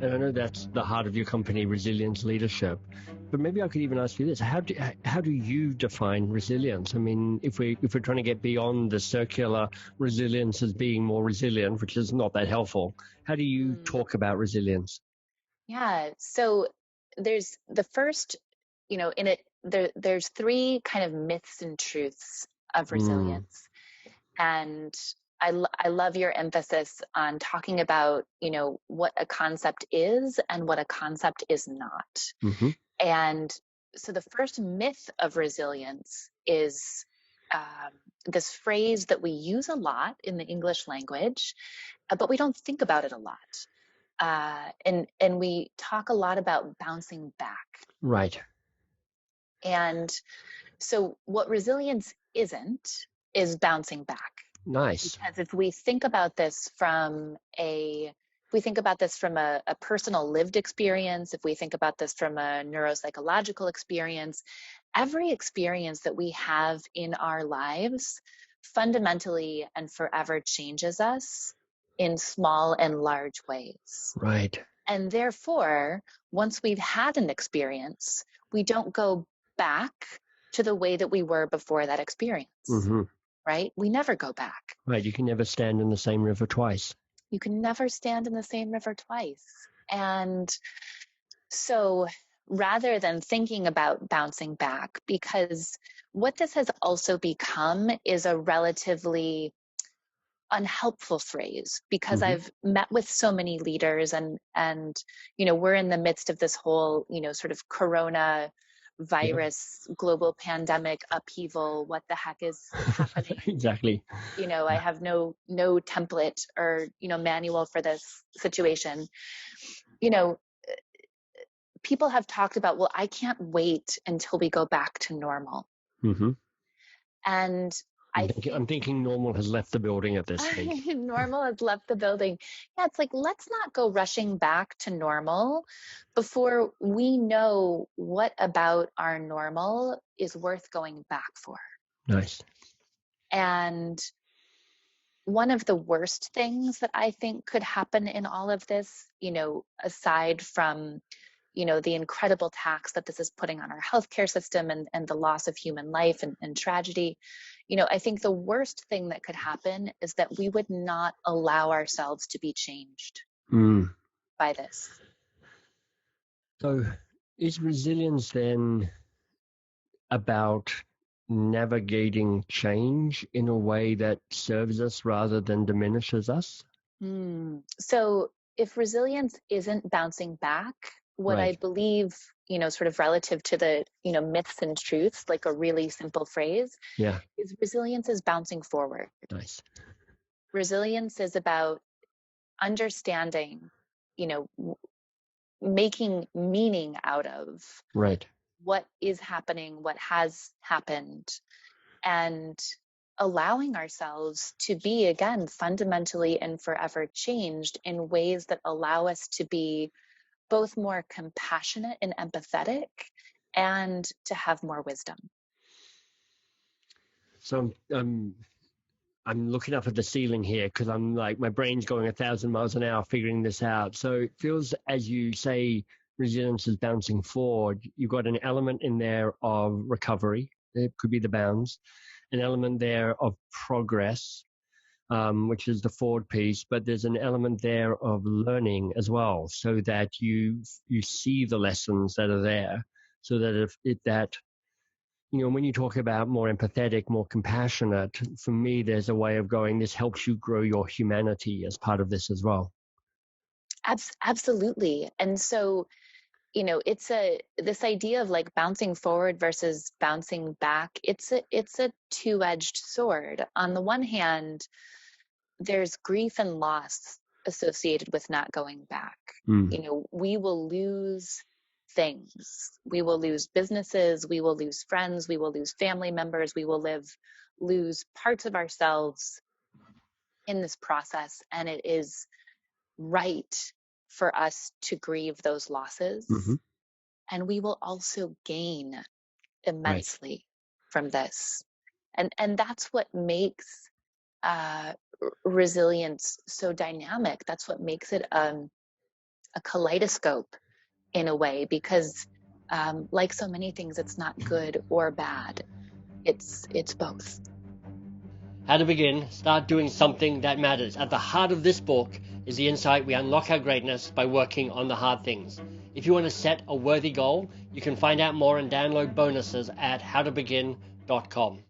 And I know that's the heart of your company, resilience leadership. But maybe I could even ask you this: how do you define resilience? I mean, if we're trying to get beyond the circular resilience as being more resilient, which is not that helpful, how do you talk about resilience? Yeah. So there's the first, in it, there's three kind of myths and truths of resilience. And I love your emphasis on talking about, what a concept is and what a concept is not. Mm-hmm. And so the first myth of resilience is this phrase that we use a lot in the English language, but we don't think about it a lot. And we talk a lot about bouncing back. Right. And so what resilience isn't is bouncing back. Nice. Because if we think about this from a personal lived experience, if we think about this from a neuropsychological experience, every experience that we have in our lives fundamentally and forever changes us in small and large ways. Right. And therefore, once we've had an experience, we don't go back to the way that we were before that experience. Mm-hmm. Right? We never go back. Right. You can never stand in the same river twice. You can never stand in the same river twice. And so rather than thinking about bouncing back, because what this has also become is a relatively unhelpful phrase, because I've met with so many leaders and we're in the midst of this whole, sort of corona virus, global pandemic upheaval. What the heck is happening? Exactly. I have no template or, manual for this situation. People have talked about, well, I can't wait until we go back to normal. Mm-hmm. And I'm thinking normal has left the building at this stage. Normal has left the building. Yeah, it's like, let's not go rushing back to normal before we know what about our normal is worth going back for. Nice. And one of the worst things that I think could happen in all of this, aside from, the incredible tax that this is putting on our healthcare system and the loss of human life and tragedy, I think the worst thing that could happen is that we would not allow ourselves to be changed by this. So is resilience then about navigating change in a way that serves us rather than diminishes us? So if resilience isn't bouncing back, what I believe, sort of relative to the, myths and truths, like a really simple phrase, is resilience is bouncing forward. Nice. Resilience is about understanding, making meaning out of what is happening, what has happened, and allowing ourselves to be, again, fundamentally and forever changed in ways that allow us to be both more compassionate and empathetic and to have more wisdom. So I'm looking up at the ceiling here because I'm like, my brain's going 1,000 miles an hour figuring this out. So it feels, as you say, resilience is bouncing forward. You've got an element in there of recovery. It could be the bounds. An element there of progress, which is the forward piece, but there's an element there of learning as well, so that you see the lessons that are there, so that when you talk about more empathetic, more compassionate, for me, there's a way of going, this helps you grow your humanity as part of this as well. Absolutely. And so, it's this idea of like bouncing forward versus bouncing back. It's a two-edged sword. On the one hand, there's grief and loss associated with not going back. We will lose things. We will lose businesses. We will lose friends. We will lose family members. We will lose parts of ourselves in this process. And it is right for us to grieve those losses. And we will also gain immensely from this. And that's what makes resilience so dynamic. That's what makes it a a kaleidoscope in a way, because like so many things, it's not good or bad. It's both. How to begin, start doing something that matters. At the heart of this book is the insight we unlock our greatness by working on the hard things. If you want to set a worthy goal, you can find out more and download bonuses at howtobegin.com.